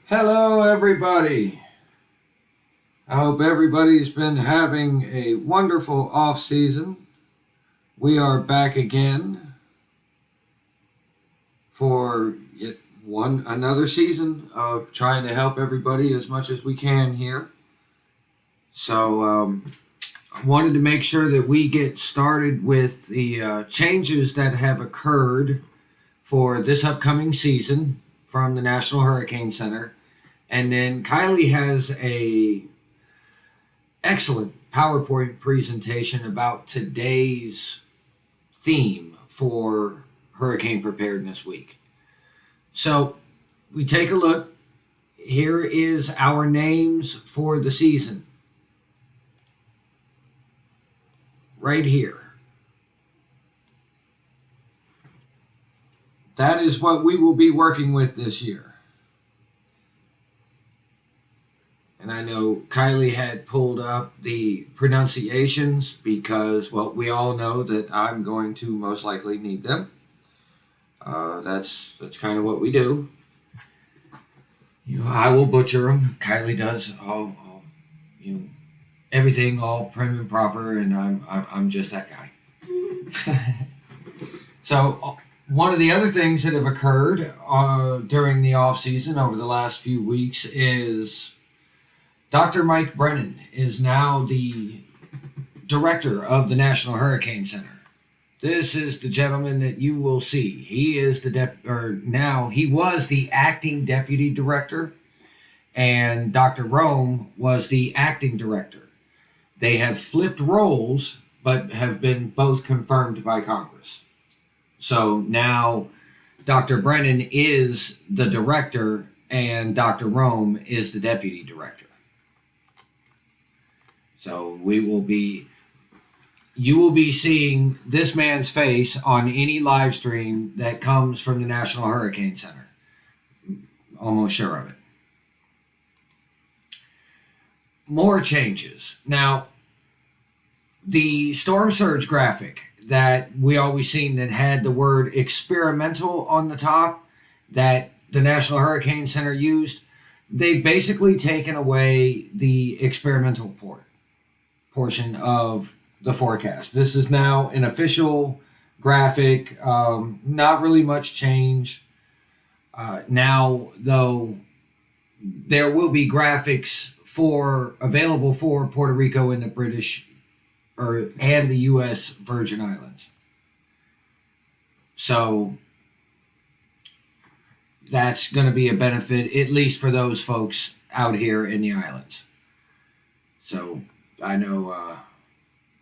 Hello, everybody. I hope everybody's been having a wonderful off season. We are back again for yet another season of trying to help everybody as much as we can here. So, I wanted to make sure that we get started with the changes that have occurred for this upcoming season from the National Hurricane Center. And then Kylie has a excellent PowerPoint presentation about today's theme for Hurricane Preparedness Week. So we take a look. Here is our names for the season. Right here. That is what we will be working with this year. And I know Kylie had pulled up the pronunciations because, well, we all know that I'm going to most likely need them. That's kind of what we do. I will butcher them. Kylie does all everything all prim and proper, and I'm just that guy. So one of the other things that have occurred during the off season over the last few weeks is Dr. Mike Brennan is now the director of the National Hurricane Center. This is the gentleman that you will see. He is he was the acting deputy director, and Dr. Rome was the acting director. They have flipped roles, but have been both confirmed by Congress. So now Dr. Brennan is the director, and Dr. Rome is the deputy director. So you will be seeing this man's face on any live stream that comes from the National Hurricane Center. Almost sure of it. More changes. Now, the storm surge graphic that we always seen that had the word experimental on the top that the National Hurricane Center used, they've basically taken away the experimental portion of the forecast. This is now an official graphic, not really much change. Now, though, there will be graphics available for Puerto Rico and the British and the U.S. Virgin Islands. So that's going to be a benefit, at least for those folks out here in the islands. So I know,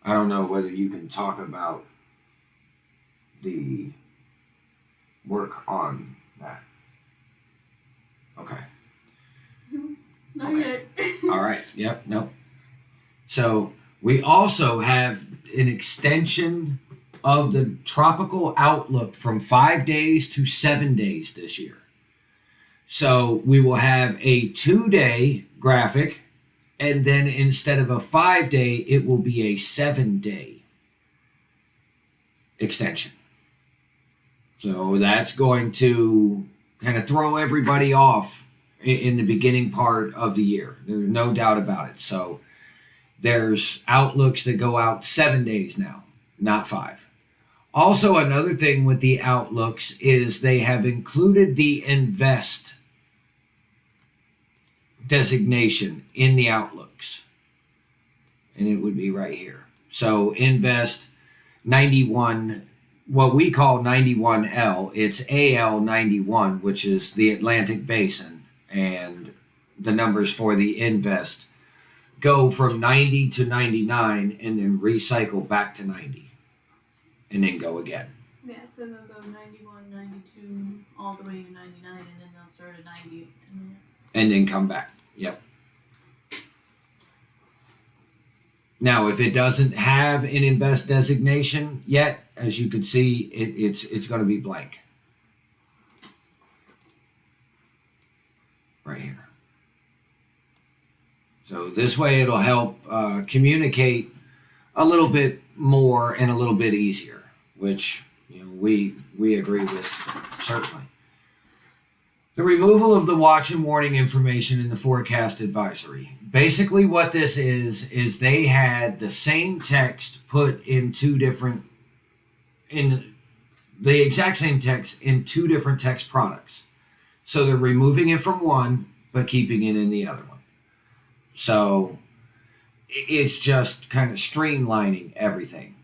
I don't know whether you can talk about the work on that. Okay. Not yet. All right. Yep. Nope. So we also have an extension of the tropical outlook from 5 days to 7 days this year. So we will have a 2-day graphic, and then instead of a 5-day, it will be a 7-day extension. So that's going to kind of throw everybody off in the beginning part of the year. There's no doubt about it. So there's outlooks that go out 7 days now, not 5. Also, another thing with the outlooks is they have included the invest designation in the outlooks. And it would be right here. So invest 91, what we call 91L, it's AL 91, which is the Atlantic Basin. And the numbers for the invest go from 90 to 99 and then recycle back to 90 and then go again. Yeah, so they'll go 91, 92, all the way to 99, and then they'll start at 90. And then come back. Yep. Now, if it doesn't have an invest designation yet, as you can see, it's going to be blank. Right here. So this way it'll help communicate a little bit more and a little bit easier, which we agree with certainly. The removal of the watch and warning information in the forecast advisory. Basically, what this is they had the same text put in in the exact same text in two different text products. So they're removing it from one, but keeping it in the other one. So it's just kind of streamlining everything.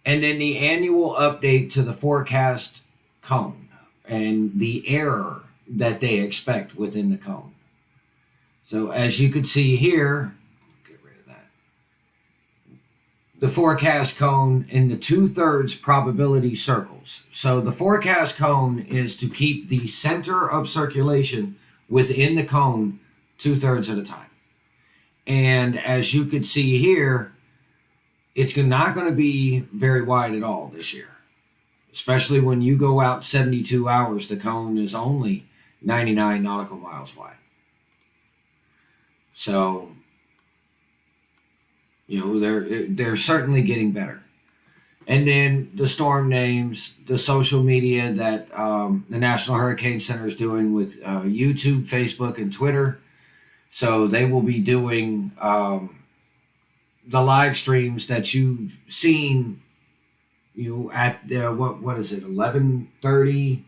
And then the annual update to the forecast cone and the error that they expect within the cone. So as you can see here, get rid of that. The forecast cone in the 2/3 probability circles. So the forecast cone is to keep the center of circulation within the cone 2/3 at a time. And as you can see here, it's not going to be very wide at all this year. Especially when you go out 72 hours, the cone is only 99 nautical miles wide. So, they're certainly getting better. And then the storm names, the social media that the National Hurricane Center is doing with YouTube, Facebook, and Twitter. So they will be doing the live streams that you've seen, at what is it, 11:30,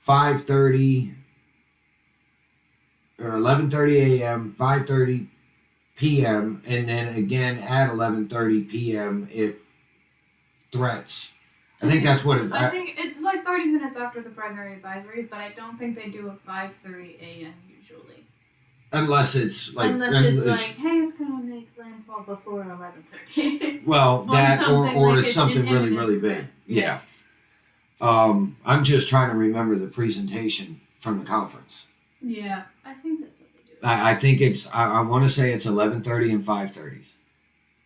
5:30, or 11:30 a.m., 5:30 p.m., and then again at 11:30 p.m. if threats. I think that's what it. I think it's like 30 minutes after the primary advisories, but I don't think they do a 5:30 a.m. usually. Unless it's like, hey, it's gonna make landfall before 11:30. Well, that or like it's something really, really big. Yeah. I'm just trying to remember the presentation from the conference. Yeah, I think that's what they do. I think it's. I want to say it's 11:30 and 5:30.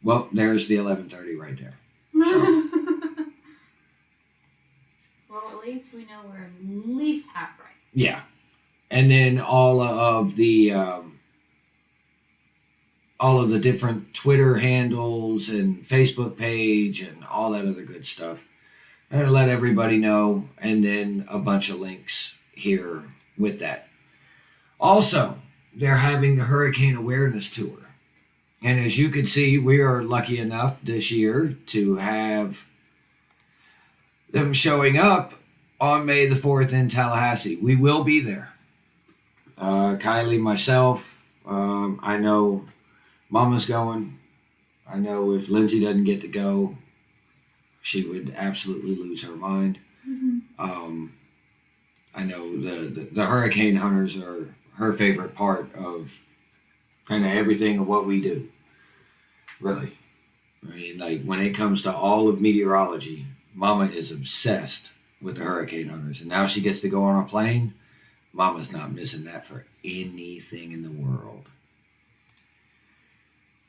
Well, there's the 11:30 right there. So. Well, at least we know we're at least half right. Yeah. And then all of the different Twitter handles and Facebook page and all that other good stuff. I'm going to let everybody know, and then a bunch of links here with that. Also, they're having the Hurricane Awareness Tour. And as you can see, we are lucky enough this year to have them showing up on May the 4th in Tallahassee. We will be there. Kylie, myself, I know Mama's going. I know if Lindsay doesn't get to go, she would absolutely lose her mind. Mm-hmm. I know the hurricane hunters are her favorite part of kind of everything of what we do. Really. I mean, like when it comes to all of meteorology, Mama is obsessed with the hurricane hunters. And now she gets to go on a plane. Mama's not missing that for anything in the world.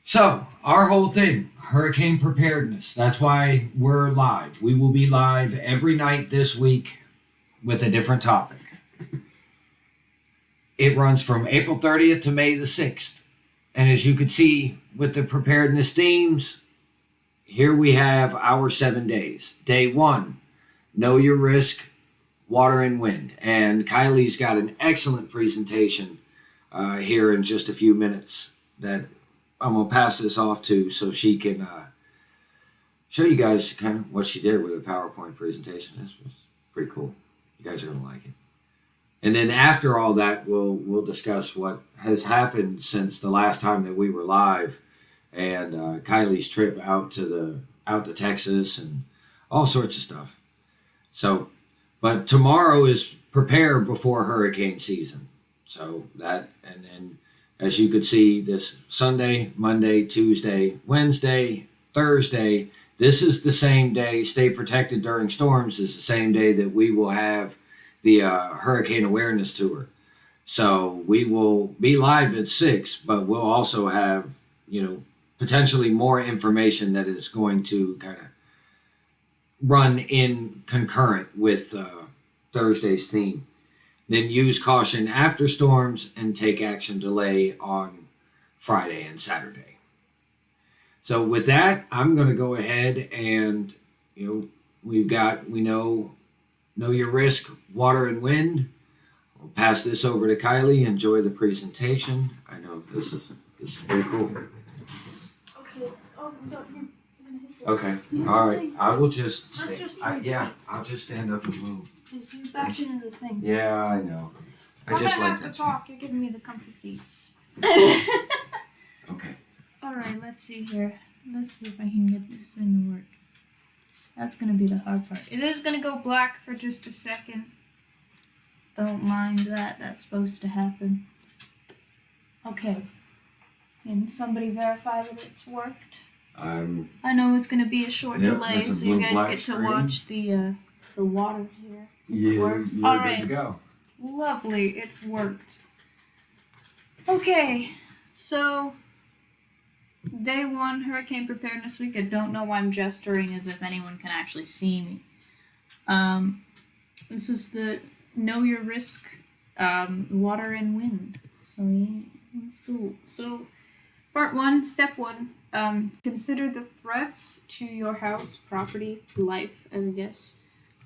So, our whole thing, hurricane preparedness. That's why we're live. We will be live every night this week with a different topic. It runs from April 30th to May the 6th. And as you can see with the preparedness themes, here we have our 7 days. Day 1, know your risk, water and wind. And Kylie's got an excellent presentation here in just a few minutes that I'm going to pass this off to so she can show you guys kind of what she did with a PowerPoint presentation. It's pretty cool. You guys are going to like it. And then after all that, we'll discuss what has happened since the last time that we were live and Kylie's trip out to Texas and all sorts of stuff. So, but tomorrow is prepare before hurricane season. So that, and then as you could see, this Sunday, Monday, Tuesday, Wednesday, Thursday, this is the same day. Stay protected during storms is the same day that we will have the Hurricane Awareness Tour. So we will be live at 6, but we'll also have, potentially more information that is going to kind of run in concurrent with Thursday's theme. Then use caution after storms and take action delay on Friday and Saturday. So with that, I'm going to go ahead and, we know your risk, water and wind. I'll pass this over to Kylie. Enjoy the presentation. I know this is pretty cool. Okay. Oh, no, you're gonna hit the. Okay. Yeah, All right. thing. I will just. Let's Stay. just trade Yeah. seats. I'll just stand up and move. Just you back into the thing. Yeah, I know. I We're just gonna like have that. to talk. You're giving me the comfy seat. Okay. All right. Let's see here. Let's see if I can get this thing to work. That's gonna be the hard part. It is gonna go black for just a second. Don't mind that. That's supposed to happen. Okay. Can somebody verify that it's worked? I know it's gonna be a short delay, there's a so you blue guys black get screen. to watch the water here. You're works. good All right. to go. Lovely, it's worked. Okay, so day 1, Hurricane Preparedness Week. I don't know why I'm gesturing as if anyone can actually see me. This is the Know Your Risk, water and wind. So yeah, let's go. So part 1, step 1. Consider the threats to your house, property, life, I guess.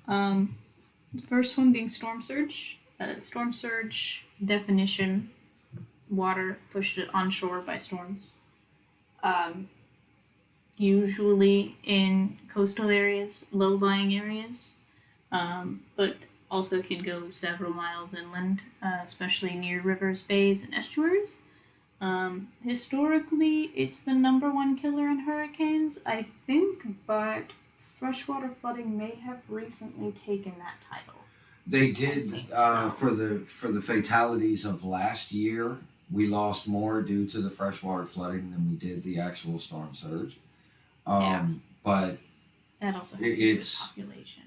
The first one being storm surge. Storm surge definition: water pushed onshore by storms. Usually in coastal areas, low-lying areas, but also can go several miles inland, especially near rivers, bays, and estuaries. Historically, it's the number 1 killer in hurricanes, I think, but freshwater flooding may have recently taken that title. They did so. for the fatalities of last year. We lost more due to the freshwater flooding than we did the actual storm surge. But that also has to do with population.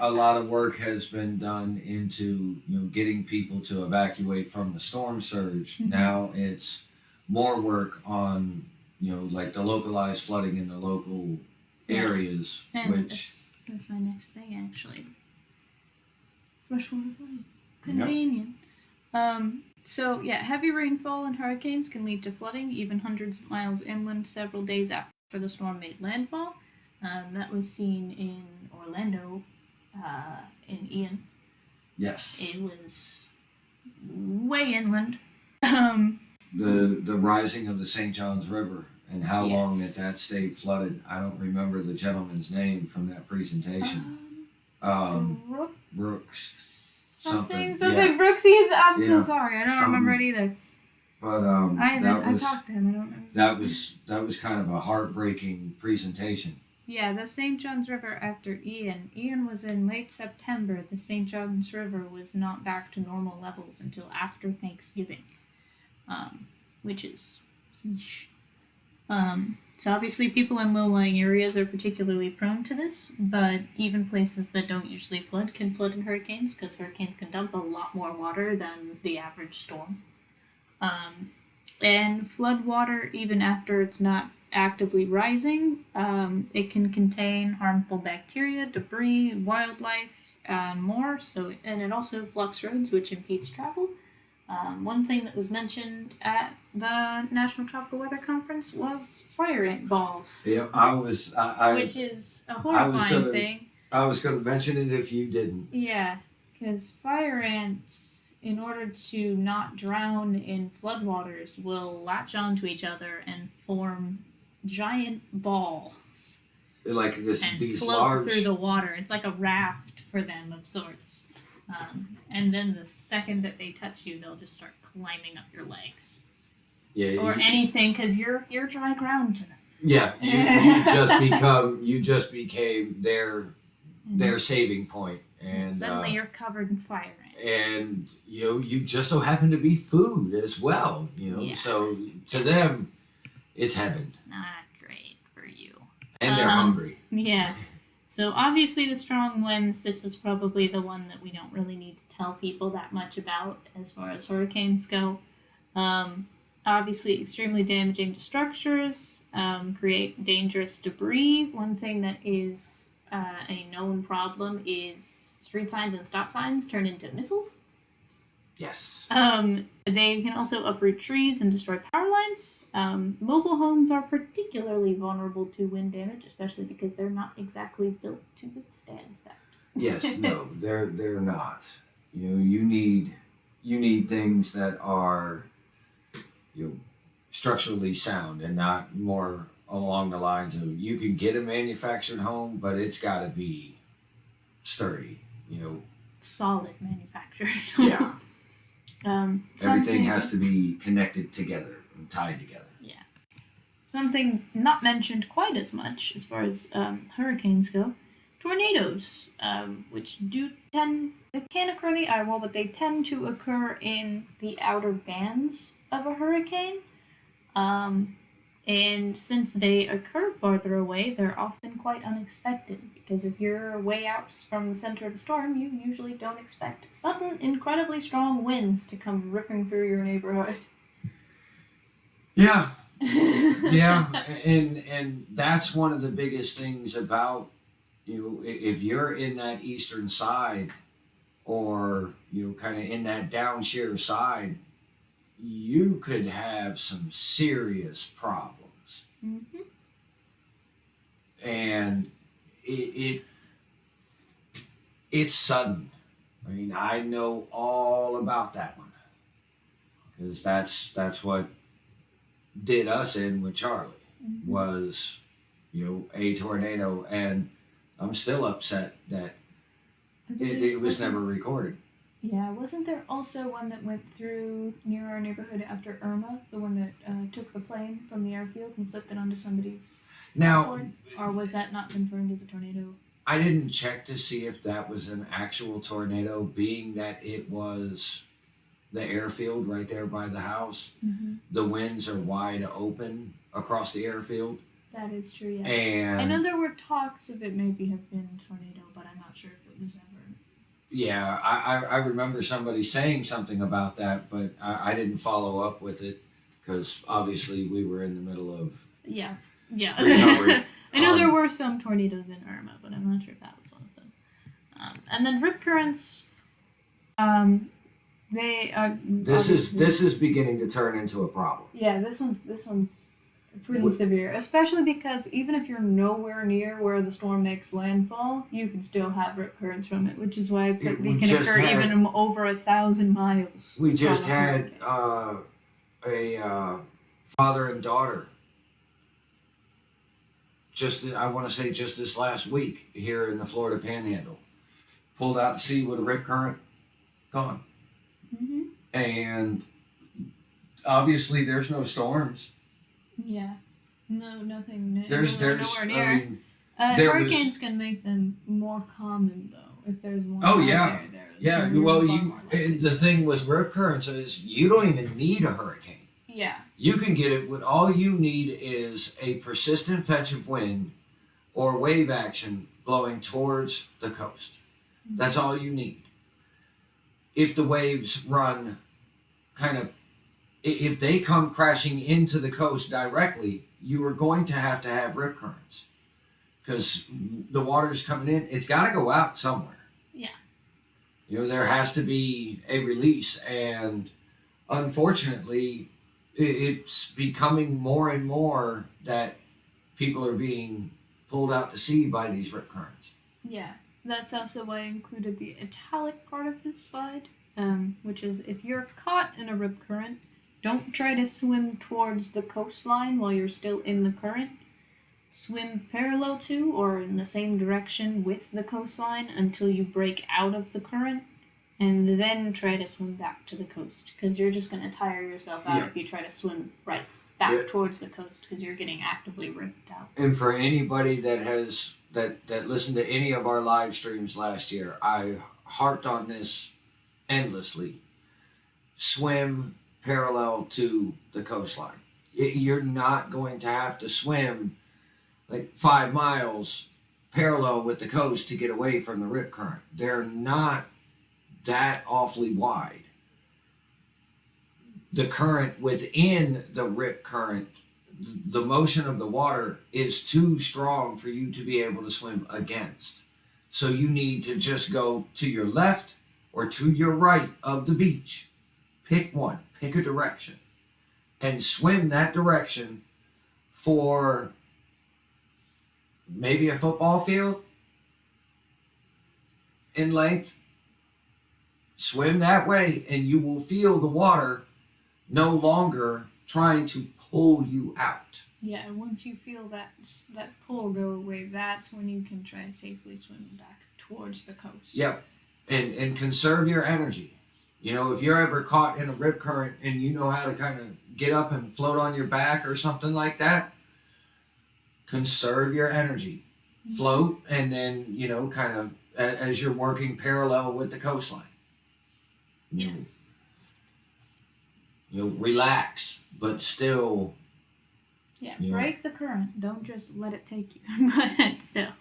A lot of work has been done into getting people to evacuate from the storm surge. Mm-hmm. Now it's more work on like the localized flooding in the local areas, and which that's my next thing actually. Freshwater flooding, convenient. Yep. So yeah, heavy rainfall and hurricanes can lead to flooding, even hundreds of miles inland, several days after the storm made landfall. That was seen in Orlando, in Ian. Yes. It was way inland. The rising of the St. Johns River and how long that stayed flooded. I don't remember the gentleman's name from that presentation. Brooks. Something Brooksies. I'm so sorry. I don't remember it either. But I talked to him. I don't remember. That was kind of a heartbreaking presentation. Yeah, the St. Johns River after Ian. Ian was in late September. The St. Johns River was not back to normal levels until after Thanksgiving, which is yeesh. So obviously people in low-lying areas are particularly prone to this, but even places that don't usually flood can flood in hurricanes because hurricanes can dump a lot more water than the average storm. And flood water, even after it's not actively rising, it can contain harmful bacteria, debris, wildlife, more. And it also blocks roads, which impedes travel. One thing that was mentioned at the National Tropical Weather Conference was fire ant balls. Yeah, which is a horrifying thing. I was going to mention it if you didn't. Yeah, because fire ants, in order to not drown in floodwaters, will latch onto each other and form giant balls. Like and these float large through the water. It's like a raft for them of sorts. And then the second that they touch you, they'll just start climbing up your legs. Yeah. Or anything, because you're dry ground to them. Yeah, you just became their saving point, and suddenly you're covered in fire ants. And you just so happen to be food as well. So to them, it's heaven. Not great for you. And they're hungry. Yeah. So obviously the strong winds, this is probably the one that we don't really need to tell people that much about as far as hurricanes go. Obviously extremely damaging to structures, create dangerous debris. One thing that is a known problem is street signs and stop signs turn into missiles. Yes. They can also uproot trees and destroy power lines. Mobile homes are particularly vulnerable to wind damage, especially because they're not exactly built to withstand that. Yes, no, they're not. You need things that are structurally sound and not more along the lines of you can get a manufactured home, but it's got to be sturdy. Solid manufactured. Yeah. Everything Something- has to be connected together and tied together. Yeah. Something not mentioned quite as much as far as hurricanes go. Tornadoes, which they can occur in the eye wall, but they tend to occur in the outer bands of a hurricane. And since they occur farther away, they're often quite unexpected. Because if you're way out from the center of a storm, you usually don't expect sudden, incredibly strong winds to come ripping through your neighborhood. Yeah. Yeah, and that's one of the biggest things about if you're in that eastern side or kind of in that downshear side, you could have some serious problems. Mm-hmm. And it's sudden. I mean, I know all about that one because that's what did us in with Charlie. Mm-hmm. Was a tornado, and I'm still upset that it was never recorded. Yeah, wasn't there also one that went through near our neighborhood after Irma, the one that took the plane from the airfield and flipped it onto somebody's Now, board? Or was that not confirmed as a tornado? I didn't check to see if that was an actual tornado, being that it was the airfield right there by the house. Mm-hmm. The winds are wide open across the airfield. That is true, yeah. And I know there were talks of it maybe have been a tornado, but I'm not sure if it was ever. Yeah, I remember somebody saying something about that, but I didn't follow up with it because obviously we were in the middle of recovery. I know there were some tornadoes in Irma, but I'm not sure if that was one of them. And then rip currents, they are. This is beginning to turn into a problem. Yeah, this one's pretty severe, especially because even if you're nowhere near where the storm makes landfall, you can still have rip currents from it, which is why they can occur even over 1,000 miles. We just from a had hurricane. a father and daughter. I want to say just this last week here in the Florida Panhandle, pulled out to sea with a rip current, gone. Mm-hmm. And obviously there's no storms. Yeah. No, nothing. There's nowhere near. I mean, hurricanes can make them more common, though. If there's one. Oh, yeah. There's yeah. usually Well, far more likely. the thing with rip currents is you don't even need a hurricane. Yeah. You can get it with all you need is a persistent fetch of wind or wave action blowing towards the coast. Mm-hmm. That's all you need. If the waves run if they come crashing into the coast directly, you are going to have rip currents because the water's coming in. It's got to go out somewhere. Yeah. There has to be a release, and unfortunately, it's becoming more and more that people are being pulled out to sea by these rip currents. Yeah. That's also why I included the italic part of this slide, which is if you're caught in a rip current, don't try to swim towards the coastline while you're still in the current. Swim parallel to or in the same direction with the coastline until you break out of the current, and then try to swim back to the coast, because you're just going to tire yourself out if you try to swim right back towards the coast, because you're getting actively ripped out. And for anybody that has that listened to any of our live streams last year, I harped on this endlessly. Swim parallel to the coastline. You're not going to have to swim like 5 miles parallel with the coast to get away from the rip current. They're not that awfully wide. The current within the rip current, the motion of the water is too strong for you to be able to swim against. So you need to just go to your left or to your right of the beach. Pick one, pick a direction, and swim that direction for maybe a football field in length. swim that way, and you will feel the water no longer trying to pull you out. Yeah, once you feel that pull go away, that's when you can try safely swimming back towards the coast. Yep. And conserve your energy. You know, if you're ever caught in a rip current and you know how to kind of get up and float on your back or something like that, conserve your energy. Float, and then, you know, kind of as you're working parallel with the coastline. Yeah. You know, relax, but still. Yeah, You know, break the current. Don't just let it take you. But still.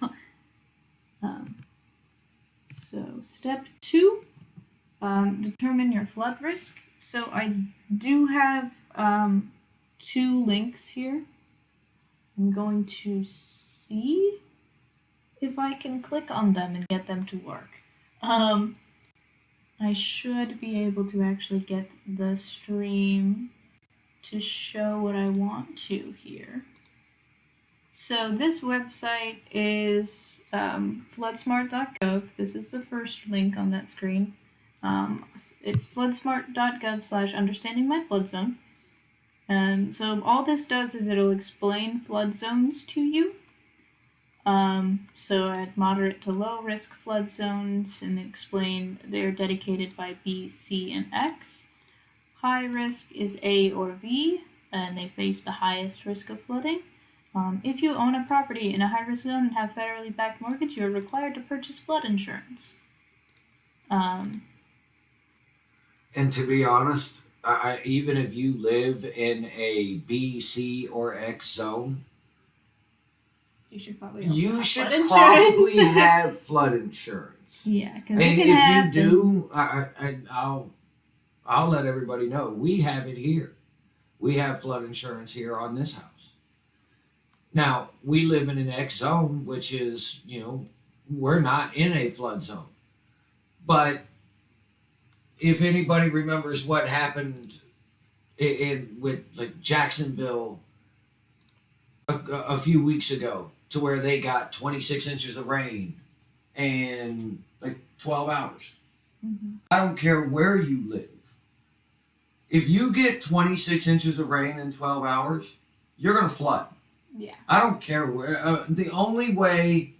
So step 2, determine your flood risk. So I do have 2 links here. I'm going to see if I can click on them and get them to work. I should be able to actually get the stream to show what I want to here. So this website is floodsmart.gov. This is the first link on that screen. It's floodsmart.gov/understandingmyfloodzone. So all this does is it'll explain flood zones to you. So at moderate to low risk flood zones, and explain they're dedicated by B, C, and X. High risk is A or V, and they face the highest risk of flooding. If you own a property in a high risk zone and have federally backed mortgage, you are required to purchase flood insurance. And to be honest, even if you live in a B, C, or X zone, you should probably also you have should flood probably insurance. have flood insurance. Yeah, because And it can if happen. you do, I'll let everybody know. We have it here. We have flood insurance here on this house. Now, we live in an X zone, which is, you know, we're not in a flood zone. But if anybody remembers what happened with like Jacksonville a few weeks ago, to where they got 26 inches of rain in like 12 hours. Mm-hmm. I don't care where you live. If you get 26 inches of rain in 12 hours, you're going to flood. Yeah. I don't care where. The only way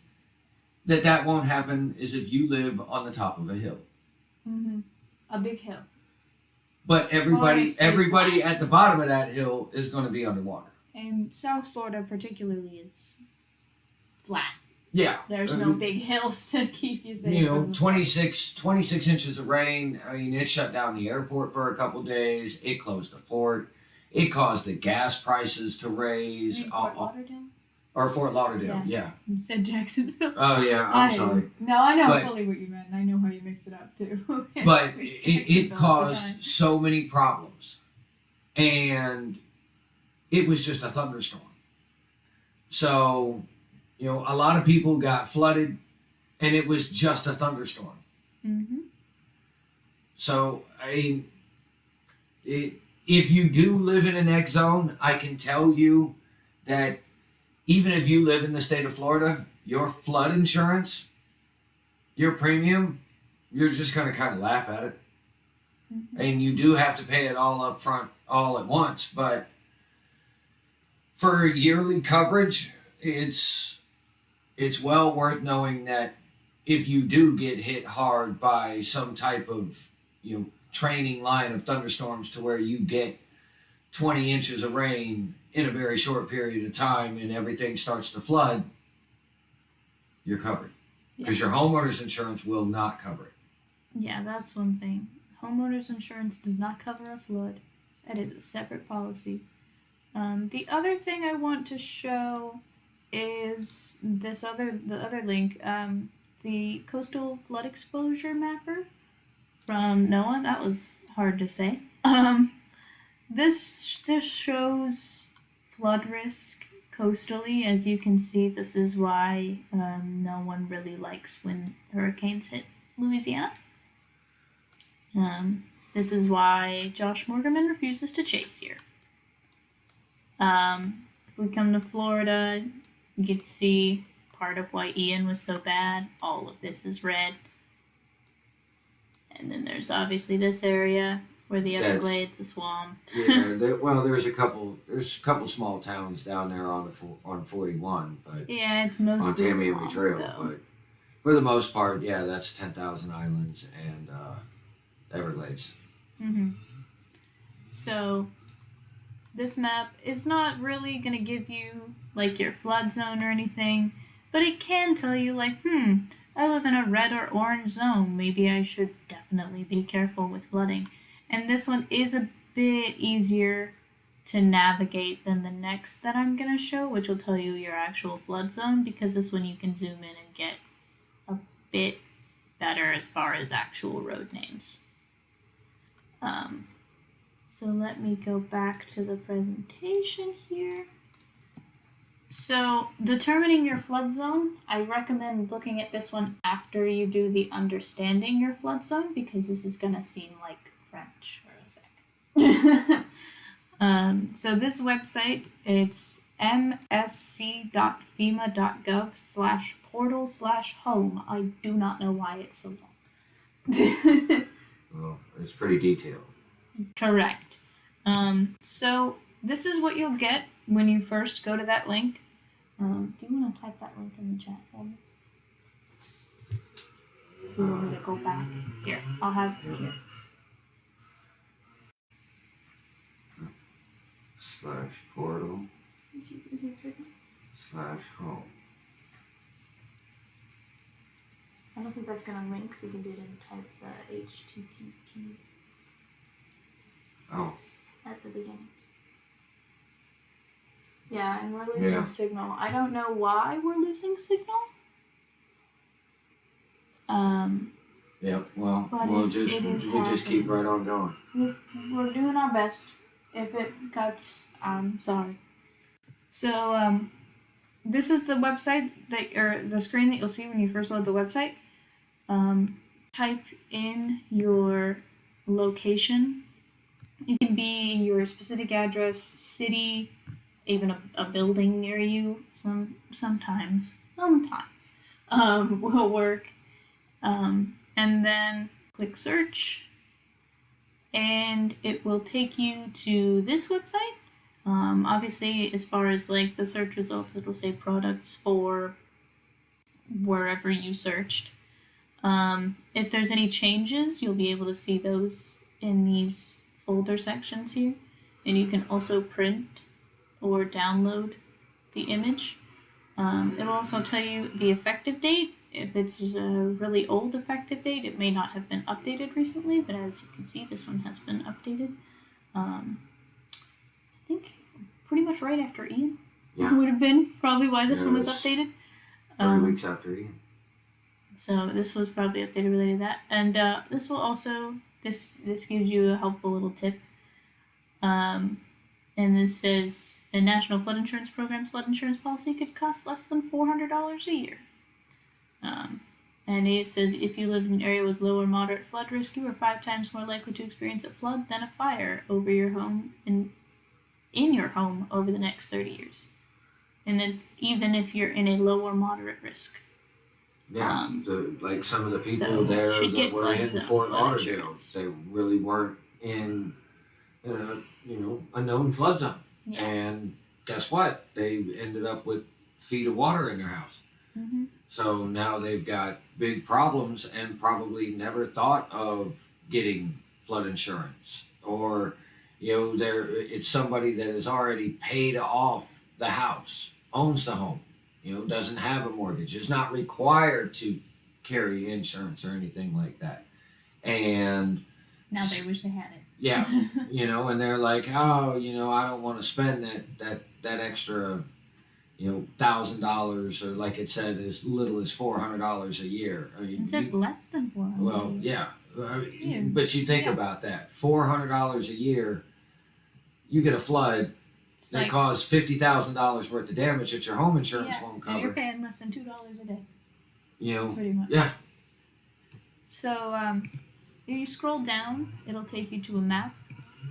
that won't happen is if you live on the top of a hill. Mm-hmm. A big hill. But everybody at the bottom of that hill is going to be underwater. And South Florida particularly is flat. Yeah. There's no big hills to keep you safe. You know, 26 inches of rain. I mean, it shut down the airport for a couple days. It closed the port. It caused the gas prices to raise. Fort Lauderdale? Or Fort Lauderdale, yeah. You said Jacksonville. Oh, yeah, I'm sorry. No, I know fully what you meant. I know how you mixed it up, too. But it caused so many problems. And it was just a thunderstorm. So, you know, a lot of people got flooded, and it was just a thunderstorm. Mm-hmm. So, I mean, if you do live in an X zone, I can tell you that even if you live in the state of Florida, your flood insurance, your premium, you're just going to kind of laugh at it. Mm-hmm. And you do have to pay it all up front, all at once. But for yearly coverage, it's well worth knowing that if you do get hit hard by some type of, you know, training line of thunderstorms to where you get 20 inches of rain in a very short period of time and everything starts to flood, you're covered. Because your homeowner's insurance will not cover it. Yeah, that's one thing. Homeowner's insurance does not cover a flood. That is a separate policy. The other thing I want to show is the other link, the Coastal Flood Exposure Mapper from NOAA. That was hard to say. This just shows flood risk coastally. As you can see, this is why no one really likes when hurricanes hit Louisiana. This is why Josh Morgan refuses to chase here. If we come to Florida, you can see part of why Ian was so bad. All of this is red. And then there's obviously this area where the Everglades, the swamp. Yeah, there's a couple small towns down there on 41, but Yeah, it's mostly on Tamiami swamp, Trail. though. But for the most part, yeah, that's 10,000 Islands and Everglades. Mm-hmm. So this map is not really going to give you like your flood zone or anything, but it can tell you like, I live in a red or orange zone. Maybe I should definitely be careful with flooding. And this one is a bit easier to navigate than the next that I'm going to show, which will tell you your actual flood zone, because this one you can zoom in and get a bit better as far as actual road names. So let me go back to the presentation here. So determining your flood zone, I recommend looking at this one after you do the understanding your flood zone, because this is going to seem like French for a sec. So this website, it's msc.fema.gov/portal/home. I do not know why it's so long. Well, it's pretty detailed. Correct. So this is what you'll get when you first go to that link. Do you want to type that link in the chat for me? Do you want me to go back? Here, I'll have it here. /portal/home. I don't think that's going to link because you didn't type the HTTP. Oh. At the beginning. Yeah, and we're losing signal. I don't know why we're losing signal. Yep. Well, but we'll just keep right on going. We're doing our best. If it cuts, I'm sorry. So this is the website or the screen that you'll see when you first load the website. Type in your location. It can be your specific address, city, even a building near you. Sometimes will work. And then click search, and it will take you to this website. Obviously, as far as like the search results, it will say products for wherever you searched. If there's any changes, you'll be able to see those in these folder sections here, and you can also print or download the image. It'll also tell you the effective date. If it's a really old effective date, it may not have been updated recently, but as you can see, this one has been updated. I think pretty much right after Ian would have been probably why this one was updated. 3 weeks after Ian. So this was probably updated related to that. And this will also, this gives you a helpful little tip. And this says a national flood insurance program flood insurance policy could cost less than $400 a year. And it says if you live in an area with low or moderate flood risk, you are 5 times more likely to experience a flood than a fire over your home in your home over the next 30 years. And it's even if you're in a low or moderate risk. Yeah, like some of the people there that were in Fort Lauderdale, they really weren't in a known flood zone. Yeah. And guess what? They ended up with feet of water in their house. Mm-hmm. So now they've got big problems and probably never thought of getting flood insurance. Or, it's somebody that has already paid off the house, owns the home, doesn't have a mortgage, is not required to carry insurance or anything like that. And now they wish they had it. Yeah, and they're like, oh, I don't want to spend that extra, $1,000 or like it said, as little as $400 a year. I mean, it says less than $400. Well, yeah, but you think about that: $400 a year, you get a flood that caused $50,000 worth of damage that your home insurance won't cover. And you're paying less than $2 a day. Pretty much. Yeah. So if you scroll down, it'll take you to a map.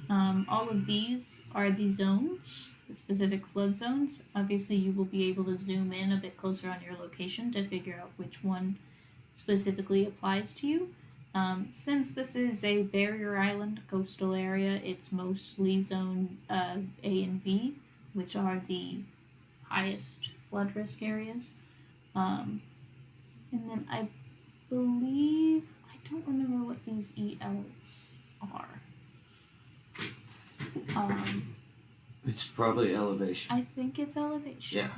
All of these are the zones, the specific flood zones. Obviously, you will be able to zoom in a bit closer on your location to figure out which one specifically applies to you. Since this is a barrier island coastal area, it's mostly zone A and V, which are the highest flood risk areas. And then I believe, I don't remember what these ELs are. It's probably elevation. I think it's elevation. Yeah.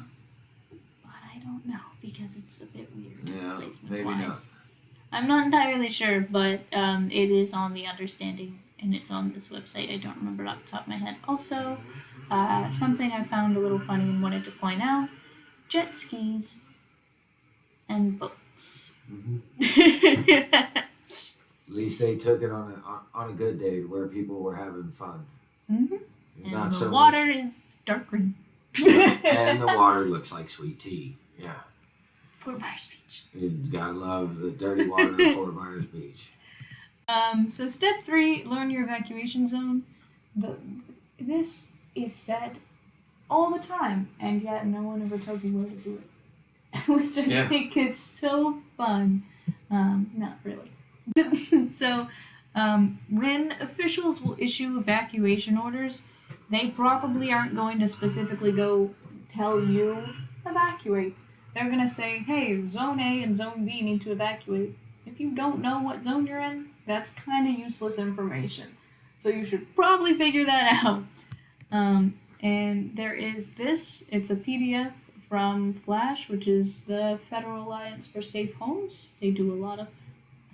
But I don't know because it's a bit weird Yeah, placement maybe wise. I'm not entirely sure, but it is on the understanding and it's on this website. I don't remember it off the top of my head. Also, something I found a little funny and wanted to point out, jet skis and boats. At least they took it on a good day where people were having fun. Mm-hmm. It's And not the so water much. is dark green. And the water looks like sweet tea. Yeah. Fort Myers Beach. You gotta love the dirty water of Fort Myers Beach. So step 3, learn your evacuation zone. This is said all the time, and yet no one ever tells you where to do it, which I think is so fun. Not really. So, when officials will issue evacuation orders, they probably aren't going to specifically go tell you evacuate. They're going to say, hey, zone A and zone B need to evacuate. If you don't know what zone you're in, that's kind of useless information. So you should probably figure that out. And there is this, it's a PDF from Flash, which is the Federal Alliance for Safe Homes. They do a lot of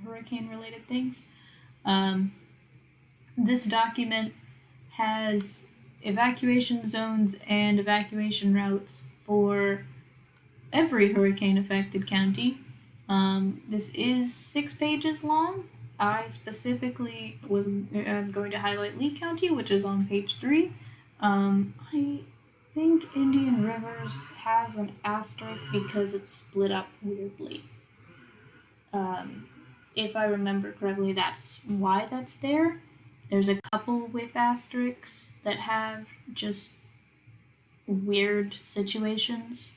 hurricane-related things. This document has evacuation zones and evacuation routes for every hurricane-affected county. This is 6 pages long. I specifically was going to highlight Lee County, which is on page 3. I think Indian Rivers has an asterisk because it's split up weirdly. If I remember correctly, that's why that's there. There's a couple with asterisks that have just weird situations.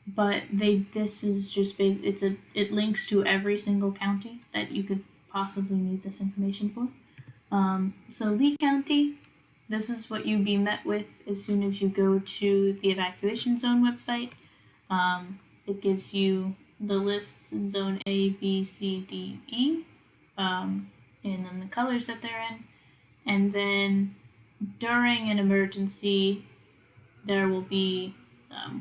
But this is just it links to every single county that you could possibly need this information for. So Lee County, this is what you'd be met with as soon as you go to the evacuation zone website. It gives you the lists, zone A, B, C, D, E, and then the colors that they're in. And then during an emergency, there will be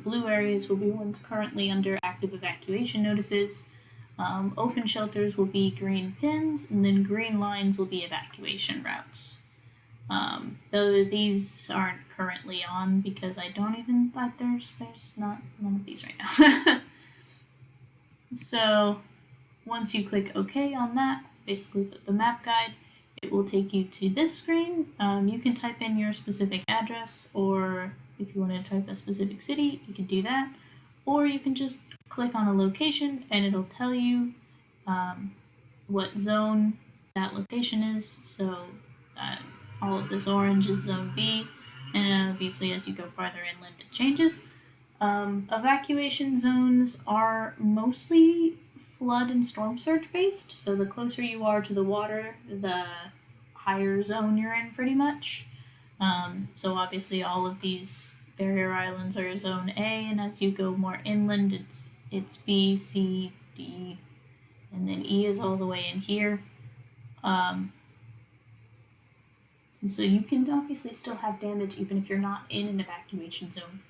blue areas will be ones currently under active evacuation notices. Open shelters will be green pins, and then green lines will be evacuation routes. Though these aren't currently on because I don't even thought there's none of these right now. So once you click OK on that, basically the map guide, it will take you to this screen. You can type in your specific address, or if you want to type a specific city, you can do that. Or you can just click on a location and it'll tell you what zone that location is. So all of this orange is zone B, and obviously as you go farther inland it changes. Evacuation zones are mostly flood and storm surge based, so the closer you are to the water, the higher zone you're in pretty much. So obviously all of these barrier islands are zone A, and as you go more inland it's B, C, D, and then E is all the way in here. So you can obviously still have damage even if you're not in an evacuation zone.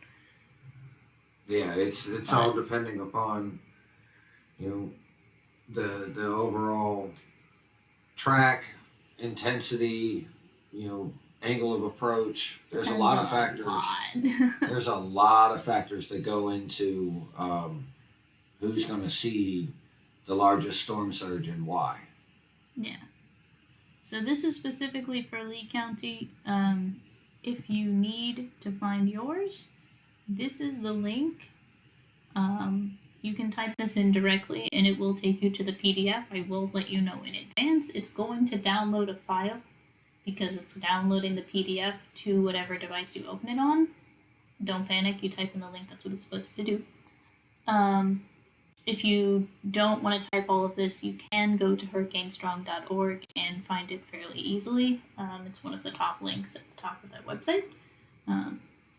Yeah, it's all depending upon, the overall track, intensity, angle of approach. There's a lot of factors. There's a lot of factors that go into who's going to see the largest storm surge and why. Yeah. So this is specifically for Lee County. If you need to find yours, this is the link. You can type this in directly and it will take you to the PDF. I will let you know in advance. It's going to download a file because it's downloading the PDF to whatever device you open it on. Don't panic, you type in the link, that's what it's supposed to do. If you don't want to type all of this, you can go to hurricanestrong.org and find it fairly easily. It's one of the top links at the top of that website.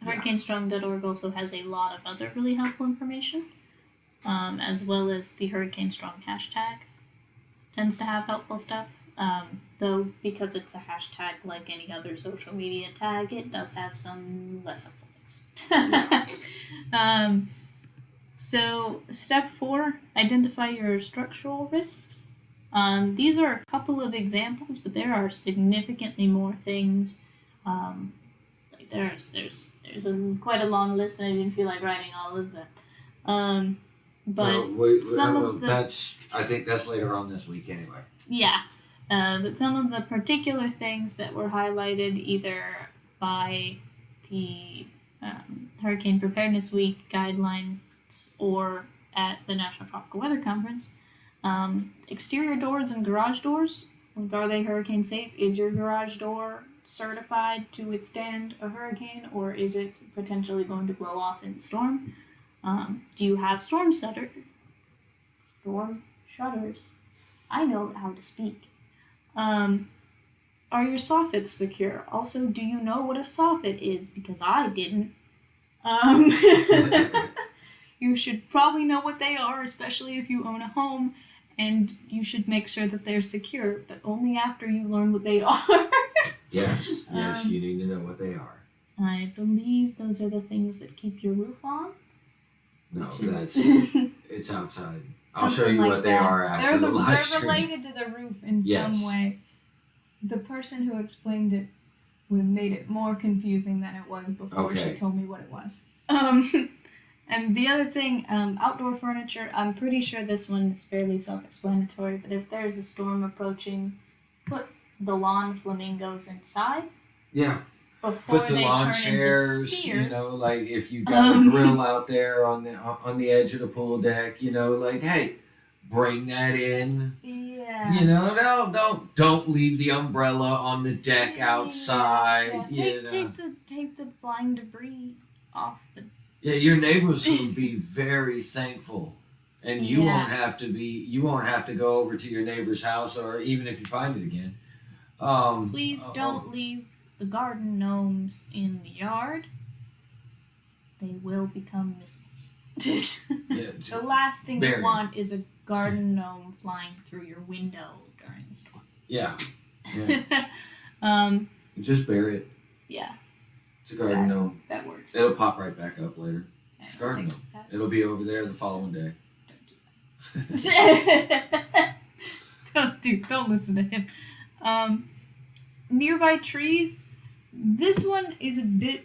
Hurricanestrong.org also has a lot of other really helpful information, as well as the Hurricane Strong hashtag tends to have helpful stuff. Though, because it's a hashtag like any other social media tag, it does have some less helpful things. So, step 4, identify your structural risks. These are a couple of examples, but there are significantly more things. Like there's quite a long list, and I didn't feel like writing all of them. But I think that's later on this week anyway. Yeah, but some of the particular things that were highlighted either by the Hurricane Preparedness Week guidelines or at the National Tropical Weather Conference. Exterior doors and garage doors, like, are they hurricane safe? Is your garage door certified to withstand a hurricane, or is it potentially going to blow off in the storm? Do you have storm shutters? I know how to speak. Are your soffits secure? Also, do you know what a soffit is? Because I didn't. You should probably know what they are, especially if you own a home, and you should make sure that they're secure, but only after you learn what they are. Yes, you need to know what they are. I believe those are the things that keep your roof on. No, it's outside. I'll show you what they are after the live stream. They're related to the roof in some way. The person who explained it made it more confusing than it was before she told me what it was. And the other thing, outdoor furniture, I'm pretty sure this one's fairly self-explanatory, but if there's a storm approaching, put the lawn flamingos inside. Yeah. Before put the they lawn turn chairs, into you know, like if you got a grill out there on the edge of the pool deck, you know, like, hey, bring that in. Yeah. You know, don't leave the umbrella on the deck outside. Yeah. Take the flying debris off the. Yeah, your neighbors will be very thankful, and you won't have to go over to your neighbor's house, or even if you find it again. Please don't leave the garden gnomes in the yard. They will become missiles. The last thing you want is a garden gnome flying through your window during the storm. Yeah. Just bury it. Yeah. It's a garden gnome. That works. It'll pop right back up later. It's a garden gnome. It'll be over there the following day. Don't listen to him. Nearby trees. This one is a bit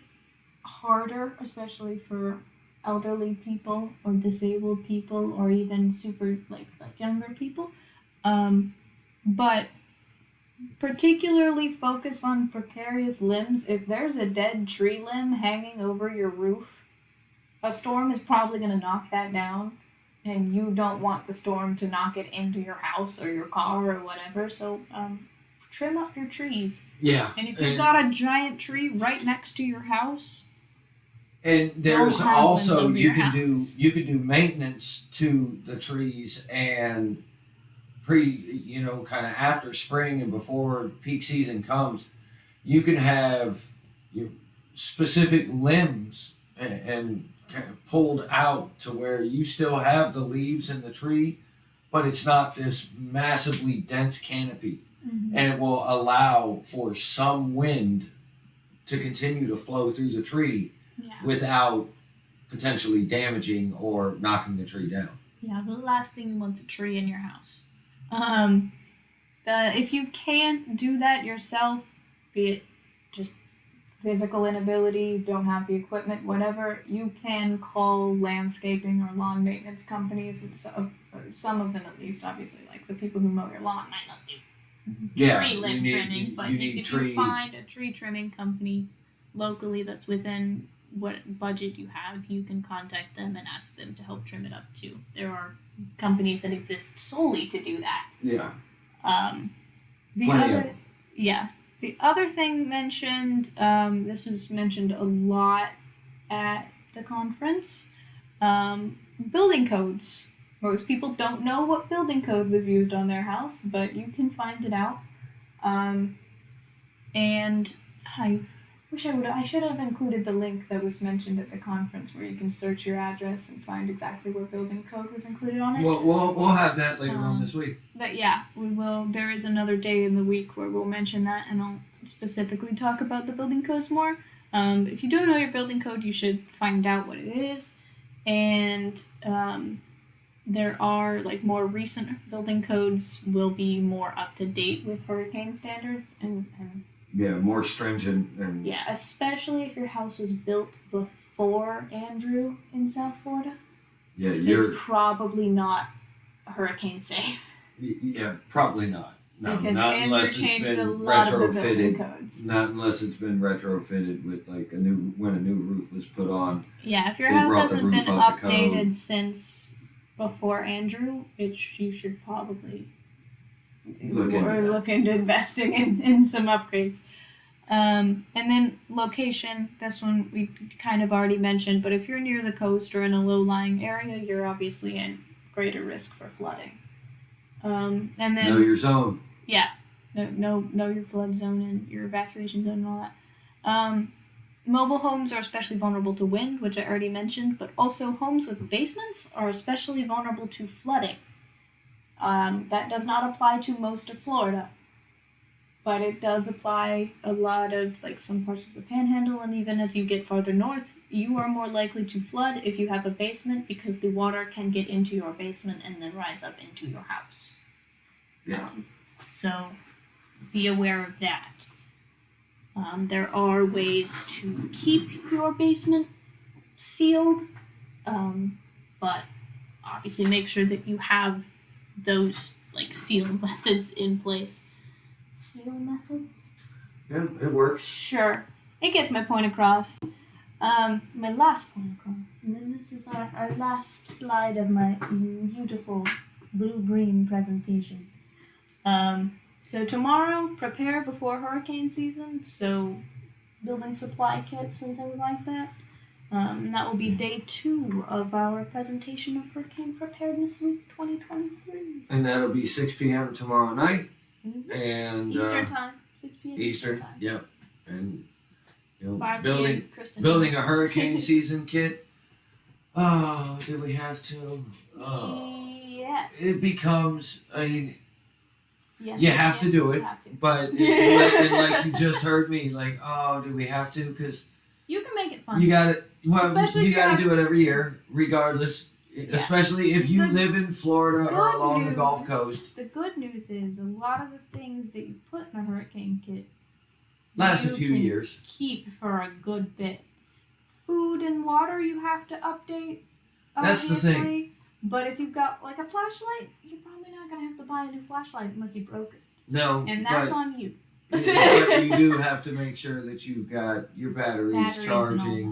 harder, especially for elderly people or disabled people or even super like younger people. But particularly focus on precarious limbs. If there's a dead tree limb hanging over your roof, a storm is probably going to knock that down, and you don't want the storm to knock it into your house or your car or whatever. So trim up your trees. Yeah. And if you've got a giant tree right next to your house, and there's also you can do maintenance to the trees, and kind of after spring and before peak season comes, you can have your specific limbs and kind of pulled out to where you still have the leaves in the tree, but it's not this massively dense canopy. Mm-hmm. And it will allow for some wind to continue to flow through the tree without potentially damaging or knocking the tree down. Yeah, the last thing you want is a tree in your house. If you can't do that yourself, be it just physical inability, don't have the equipment, whatever, you can call landscaping or lawn maintenance companies. Some of them, at least, obviously, like the people who mow your lawn might not do tree limb trimming, but if you find a tree trimming company locally that's within what budget you have, you can contact them and ask them to help trim it up too. There are companies that exist solely to do that. Yeah. The other thing mentioned, this was mentioned a lot at the conference, building codes. Most people don't know what building code was used on their house, but you can find it out. And I wish I should have included the link that was mentioned at the conference where you can search your address and find exactly where building code was included on it. We'll have that later on this week. But yeah, we will. There is another day in the week where we'll mention that, and I'll specifically talk about the building codes more. But if you don't know your building code, you should find out what it is. And there are more recent building codes will be more up to date with hurricane standards and more stringent and yeah, especially if your house was built before Andrew in South Florida. Yeah, it's probably not hurricane safe. Yeah, probably not. No, because not Andrew unless changed it's been a lot of the retrofitted. building codes. Not unless it's been retrofitted with when a new roof was put on. Yeah, if your house hasn't been updated updated since before Andrew, you should probably look into investing in some upgrades. And then location, this one we kind of already mentioned, but if you're near the coast or in a low-lying area, you're obviously in greater risk for flooding. And then know your zone. Yeah, know your flood zone and your evacuation zone and all that. Mobile homes are especially vulnerable to wind, which I already mentioned, but also homes with basements are especially vulnerable to flooding. That does not apply to most of Florida, but it does apply a lot of some parts of the Panhandle, and even as you get farther north, you are more likely to flood if you have a basement because the water can get into your basement and then rise up into your house. Yeah. So be aware of that. There are ways to keep your basement sealed, but obviously make sure that you have those seal methods in place. Seal methods? Yeah, it works. Sure. It gets my point across. My last point across. And then this is our last slide of my beautiful blue-green presentation. So tomorrow, prepare before hurricane season, so building supply kits and things like that. And that will be day 2 of our presentation of Hurricane Preparedness Week 2023. And that'll be 6 p.m. tomorrow night. Mm-hmm. And Eastern time, 6 p.m. Eastern, time. yep. And 5 building a hurricane season kit. Oh, did we have to? Oh. Yes. It becomes, Yes, you have to do it, but like you just heard me, do we have to? Because you can make it fun. you got it. Well, Especially you got to do it every year, regardless. Yeah. Especially if you live in Florida or along the Gulf Coast. The good news is a lot of the things that you put in a hurricane kit last a few years. Keep for a good bit. Food and water you have to update. That's the thing. But if you've got a flashlight, you're probably not gonna have to buy a new flashlight unless you broke it. No, and that's on you. But you do have to make sure that you've got your batteries charging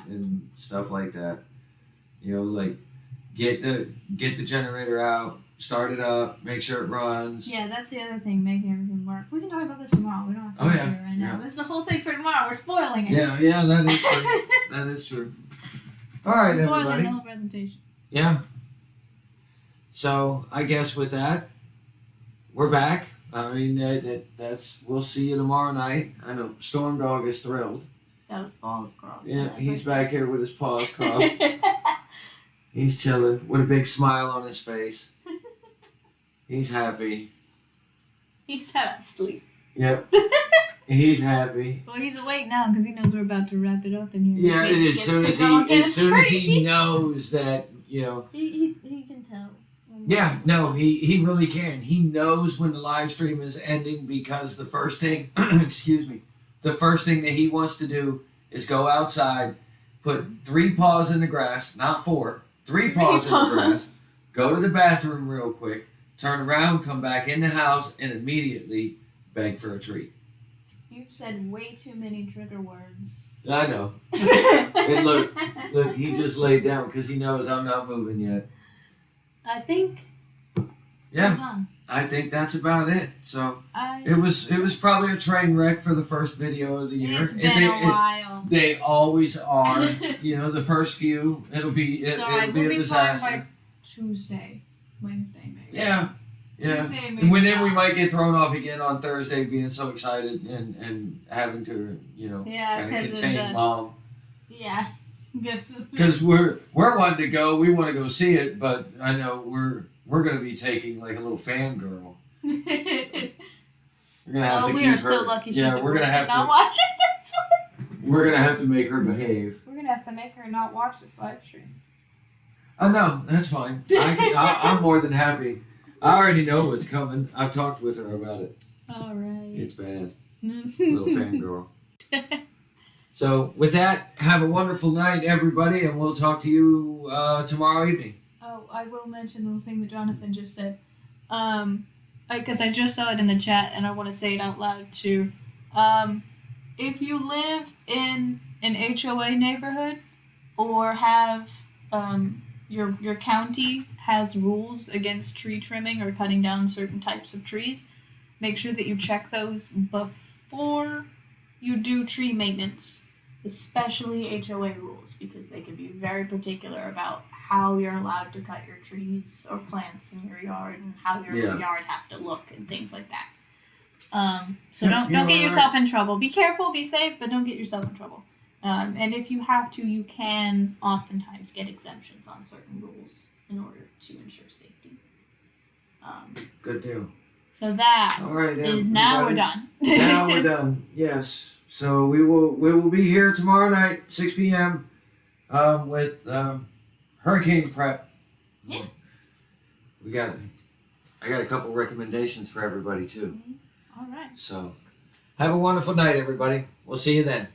and stuff like that. Get the generator out, start it up, make sure it runs. Yeah, that's the other thing, making everything work. We can talk about this tomorrow. We don't have to do it right now. This is the whole thing for tomorrow. We're spoiling it. Yeah, that is true. That is true. All right, everybody. Spoiling the whole presentation. Yeah. So I guess with that, we're back. I mean, that's we'll see you tomorrow night. I know Storm Dog is thrilled. Got his paws crossed. Yeah, he's back here with his paws crossed. He's chilling with a big smile on his face. He's happy. He's half asleep. Yep. He's happy. Well, he's awake now because he knows we're about to wrap it up in here. Yeah, as soon as he knows that, He can tell. Yeah, no, he really can. He knows when the live stream is ending because the first thing, the first thing that he wants to do is go outside, put 3 paws in the grass, not 4, 3 paws in the grass, go to the bathroom real quick, turn around, come back in the house, and immediately beg for a treat. You've said way too many trigger words. I know. And look, he just laid down because he knows I'm not moving yet. I think. Yeah, I think that's about it. So it was probably a train wreck for the first video of the year. It's been a while. They always are. The first few, it'll be a disaster. By Tuesday, Wednesday maybe. Yeah. Yeah. Tuesday, And maybe then we not. might get thrown off again on Thursday, being so excited and having to, Yeah, kind of 'cause of contain the- Mom. Yeah. Guess. Because we're wanting to go, we want to go see it, but I know we're going to be taking like a little fangirl. We're gonna have to we keep are her. so lucky she's Yeah, at we're work gonna have and not to. watching this one. We're gonna have to make her behave. We're gonna have to make her not watch this live stream. Oh no, that's fine. I'm more than happy. I already know what's coming. I've talked with her about it. All right. It's bad. Little fangirl. So with that, have a wonderful night, everybody, and we'll talk to you tomorrow evening. Oh, I will mention the thing that Jonathan just said. Because I just saw it in the chat and I want to say it out loud too. If you live in an HOA neighborhood or have your county has rules against tree trimming or cutting down certain types of trees, make sure that you check those before you do tree maintenance, especially HOA rules, because they can be very particular about how you're allowed to cut your trees or plants in your yard and how your yard has to look and things like that. So don't get yourself in trouble. Be careful, be safe, but don't get yourself in trouble. And if you have to, you can oftentimes get exemptions on certain rules in order to ensure safety. Good deal. So that All right, is now we're done. Now we're done. Yes. So we will be here tomorrow night, 6 p.m. With hurricane prep. Yeah. I got a couple recommendations for everybody too. All right. So have a wonderful night, everybody. We'll see you then.